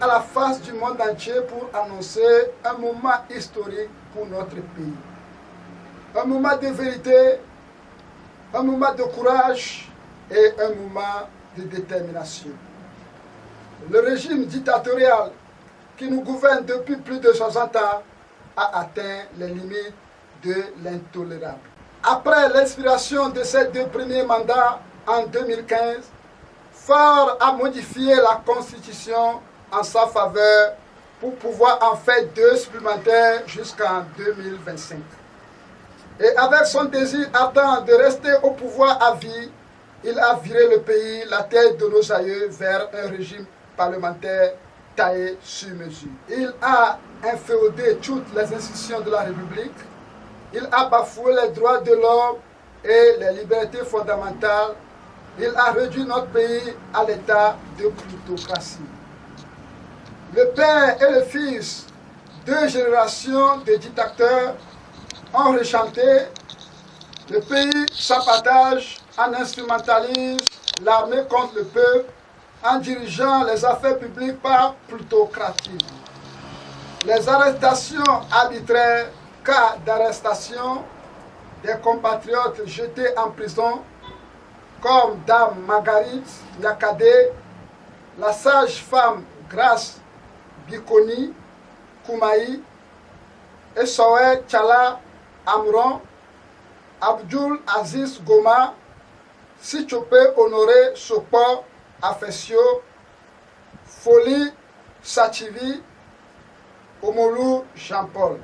à la face du monde entier pour annoncer un moment historique pour notre pays. Un moment de vérité, un moment de courage et un moment de détermination. Le régime dictatorial qui nous gouverne depuis plus de 60 ans a atteint les limites de l'intolérable. Après l'expiration de ces 2 premiers mandats en 2015, Faure a modifié la Constitution en sa faveur pour pouvoir en faire 2 supplémentaires jusqu'en 2025. Et avec son désir ardent de rester au pouvoir à vie, il a viré le pays, la terre de nos aïeux, vers un régime parlementaire taillé sur mesure. Il a inféodé toutes les institutions de la République, il a bafoué les droits de l'homme et les libertés fondamentales, il a réduit notre pays à l'état de plutocratie. Le père et le fils, 2 générations de dictateurs, ont rechanté, le pays s'apartage, en instrumentalise l'armée contre le peuple, en dirigeant les affaires publiques par plutocratie. Les arrestations arbitraires, cas d'arrestation des compatriotes jetés en prison, comme Dame Marguerite Nyakade, la sage-femme Grace Bikoni Koumaï, et Sowe Tchala Amron, Abdul Aziz Goma, Sichope Honoré Sopo Afesio, Folie Sachivi, Omolu Jean-Paul.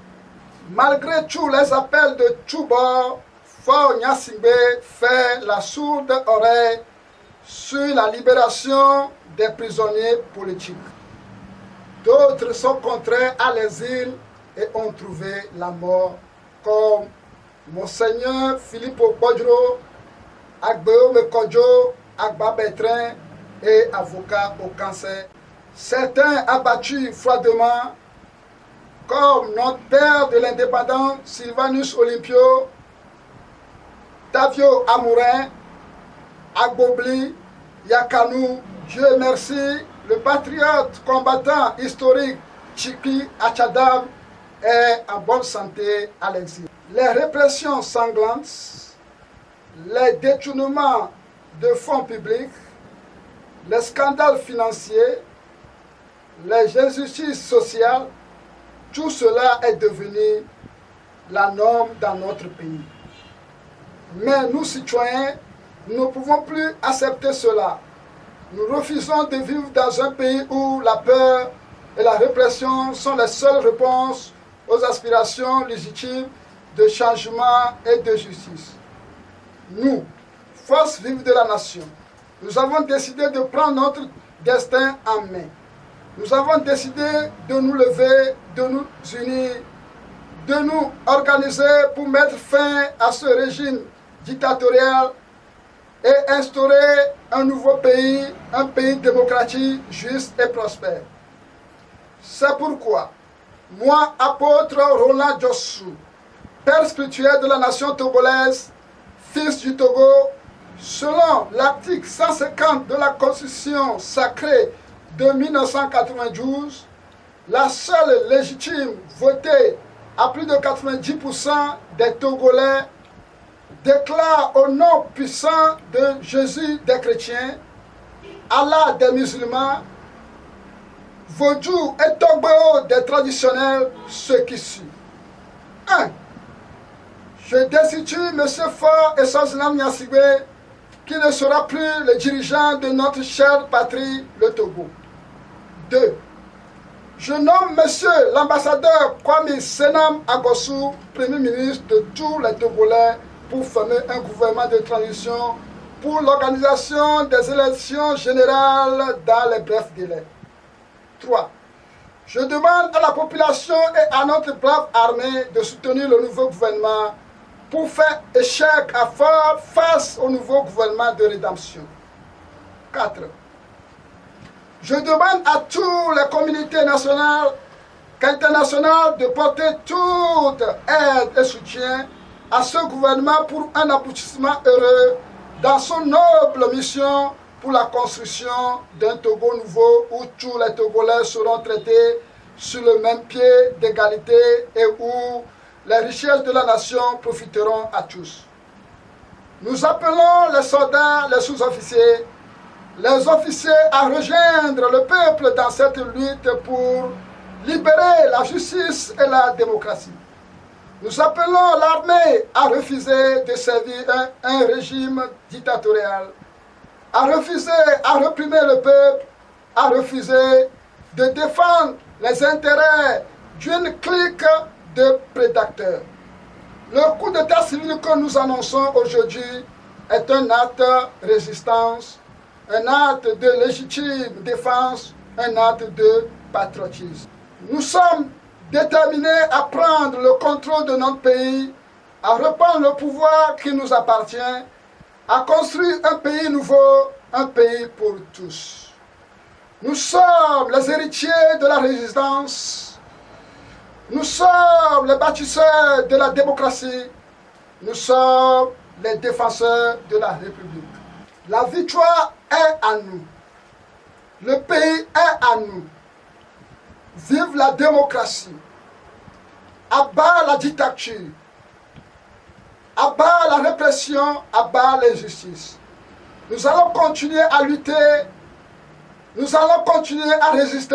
Malgré tous les appels de tous bords, Faure Gnassingbé fait la sourde oreille sur la libération des prisonniers politiques. D'autres sont contraints à l'exil et ont trouvé la mort, comme Monseigneur Philippe Podro, Agbeo Mekodjo, Agba Bertrand et avocat au cancer. Certains abattus froidement, comme notre père de l'indépendance Sylvanus Olympio, Tavio Amourin, Agbobli, Yakanou, Dieu merci, le patriote combattant historique Chikli Achadam est en bonne santé à l'exil. Les répressions sanglantes, les détournements de fonds publics, les scandales financiers, les injustices sociales, tout cela est devenu la norme dans notre pays. Mais nous, citoyens, nous ne pouvons plus accepter cela. Nous refusons de vivre dans un pays où la peur et la répression sont les seules réponses aux aspirations légitimes de changement et de justice. Nous, force vive de la nation, nous avons décidé de prendre notre destin en main. Nous avons décidé de nous lever, de nous unir, de nous organiser pour mettre fin à ce régime dictatorial et instaurer un nouveau pays, un pays démocratique, juste et prospère. C'est pourquoi, moi, apôtre Roland Djossou, père spirituel de la nation togolaise, fils du Togo, selon l'article 150 de la Constitution sacrée de 1992, la seule légitime votée à plus de 90% des Togolais, déclare au nom puissant de Jésus des chrétiens, Allah des musulmans, Vodou et Togbeo des traditionnels, ce qui suit. 1. Je destitue M. Faure et Swaziland Gnassingbé, qui ne sera plus le dirigeant de notre chère patrie, le Togo. 2. Je nomme M. l'ambassadeur Kwame Senam Agossou, Premier ministre de tous les Togolais, pour former un gouvernement de transition pour l'organisation des élections générales dans les brefs délais. 3. Je demande à la population et à notre brave armée de soutenir le nouveau gouvernement pour faire échec à Faure face au nouveau gouvernement de rédemption. 4. Je demande à toutes les communautés nationales qu'internationales de porter toute aide et soutien à ce gouvernement pour un aboutissement heureux dans son noble mission pour la construction d'un Togo nouveau où tous les Togolais seront traités sur le même pied d'égalité et où les richesses de la nation profiteront à tous. Nous appelons les soldats, les sous-officiers, les officiers à rejoindre le peuple dans cette lutte pour libérer la justice et la démocratie. Nous appelons l'armée à refuser de servir un régime dictatorial, à refuser, à réprimer le peuple, à refuser de défendre les intérêts d'une clique de prédateurs. Le coup d'état civil que nous annonçons aujourd'hui est un acte de résistance, un acte de légitime défense, un acte de patriotisme. Nous sommes déterminés à prendre le contrôle de notre pays, à reprendre le pouvoir qui nous appartient, à construire un pays nouveau, un pays pour tous. Nous sommes les héritiers de la résistance. Nous sommes les bâtisseurs de la démocratie. Nous sommes les défenseurs de la République. La victoire est à nous. Le pays est à nous. Vive la démocratie. À bas la dictature. À bas la répression, à bas l'injustice. Nous allons continuer à lutter. Nous allons continuer à résister.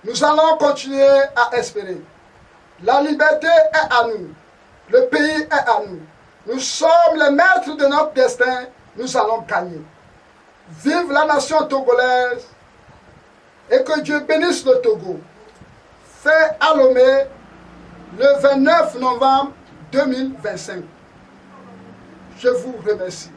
Nous allons continuer à espérer. La liberté est à nous. Le pays est à nous. Nous sommes les maîtres de notre destin. Nous allons gagner. Vive la nation togolaise et que Dieu bénisse le Togo. Fait à Lomé le 29 novembre 2025. Je vous remercie.